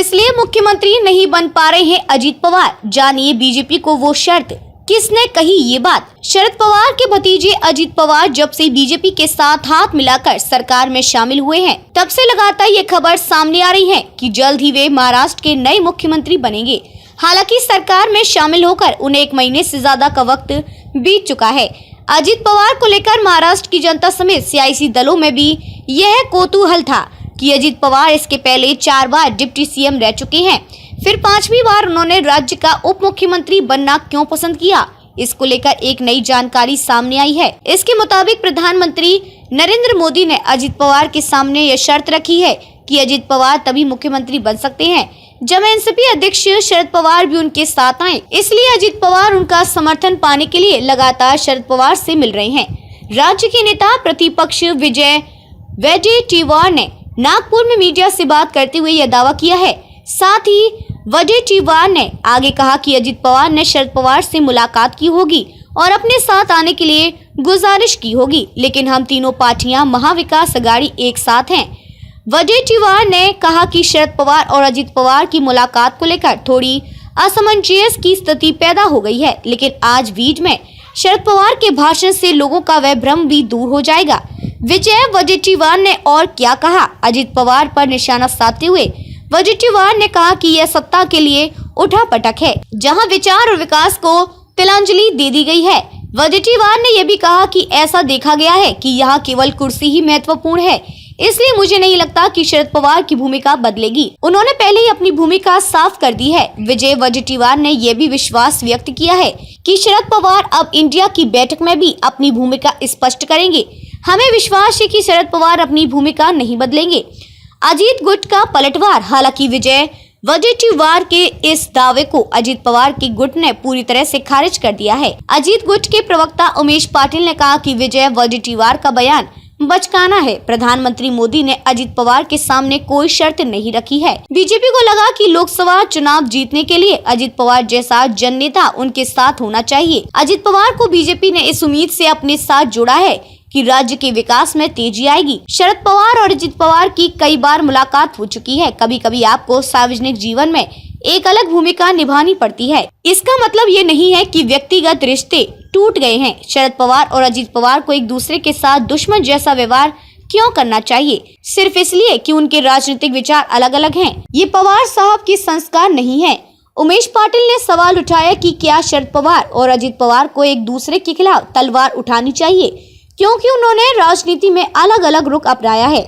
इसलिए मुख्यमंत्री नहीं बन पा रहे हैं अजित पवार। जानिए बीजेपी को वो शर्त किसने कही ये बात। शरद पवार के भतीजे अजित पवार जब से बीजेपी के साथ हाथ मिलाकर सरकार में शामिल हुए हैं, तब से लगातार ये खबर सामने आ रही है कि जल्द ही वे महाराष्ट्र के नए मुख्यमंत्री बनेंगे। हालांकि सरकार में शामिल होकर उन्हें 1 महीने से ज्यादा का वक्त बीत चुका है। अजित पवार को लेकर महाराष्ट्र की जनता समेत सियासी दलों में भी यह कौतूहल था कि अजित पवार इसके पहले 4 बार डिप्टी सीएम रह चुके हैं, फिर 5वीं बार उन्होंने राज्य का उप मुख्यमंत्री बनना क्यों पसंद किया। इसको लेकर एक नई जानकारी सामने आई है। इसके मुताबिक प्रधानमंत्री नरेंद्र मोदी ने अजित पवार के सामने यह शर्त रखी है कि अजित पवार तभी मुख्यमंत्री बन सकते हैं जब एनसीपी अध्यक्ष शरद पवार भी उनके साथ आए। इसलिए अजित पवार उनका समर्थन पाने के लिए लगातार शरद पवार से मिल रहे हैं। राज्य के नेता प्रतिपक्ष विजय वडेट्टीवार ने नागपुर में मीडिया से बात करते हुए यह दावा किया है। साथ ही वडेट्टीवार ने आगे कहा कि अजित पवार ने शरद पवार से मुलाकात की होगी और अपने साथ आने के लिए गुजारिश की होगी, लेकिन हम तीनों पार्टियां महाविकास अघाड़ी एक साथ हैं। वडेट्टीवार ने कहा कि शरद पवार और अजित पवार की मुलाकात को लेकर थोड़ी असमंजस की स्थिति पैदा हो गई है, लेकिन आज बीच में शरद पवार के भाषण से लोगों का वह भ्रम भी दूर हो जाएगा। विजय वडेट्टीवार ने और क्या कहा। अजित पवार पर निशाना साधते हुए वडेट्टीवार ने कहा कि यह सत्ता के लिए उठापटक है, जहां विचार और विकास को तिलांजलि दे दी गई है। वडेट्टीवार ने यह भी कहा कि ऐसा देखा गया है कि यहाँ केवल कुर्सी ही महत्वपूर्ण है, इसलिए मुझे नहीं लगता कि शरद पवार की भूमिका बदलेगी। उन्होंने पहले ही अपनी भूमिका साफ कर दी है। विजय वडेट्टीवार ने यह भी विश्वास व्यक्त किया है कि शरद पवार अब इंडिया की बैठक में भी अपनी भूमिका स्पष्ट करेंगे। हमें विश्वास है कि शरद पवार अपनी भूमिका नहीं बदलेंगे। अजीत गुट का पलटवार। हालांकि विजय वडेट्टीवार के इस दावे को अजित पवार के गुट ने पूरी तरह से खारिज कर दिया है। अजीत गुट के प्रवक्ता उमेश पाटिल ने कहा कि विजय वडेट्टीवार का बयान बचकाना है। प्रधानमंत्री मोदी ने अजित पवार के सामने कोई शर्त नहीं रखी है। बीजेपी को लगा कि लोकसभा चुनाव जीतने के लिए अजित पवार जैसा जननेता उनके साथ होना चाहिए। अजित पवार को बीजेपी ने इस उम्मीद से अपने साथ जोड़ा है कि राज्य के विकास में तेजी आएगी। शरद पवार और अजित पवार की कई बार मुलाकात हो चुकी है। कभी कभी आपको सार्वजनिक जीवन में एक अलग भूमिका निभानी पड़ती है। इसका मतलब ये नहीं है कि व्यक्तिगत रिश्ते टूट गए हैं। शरद पवार और अजित पवार को एक दूसरे के साथ दुश्मन जैसा व्यवहार क्यों करना चाहिए, सिर्फ इसलिए कि उनके राजनीतिक विचार अलग अलग हैं। ये पवार साहब के संस्कार नहीं है। उमेश पाटिल ने सवाल उठाया कि क्या शरद पवार और अजित पवार को एक दूसरे के खिलाफ तलवार उठानी चाहिए, क्योंकि उन्होंने राजनीति में अलग अलग रुख अपनाया है।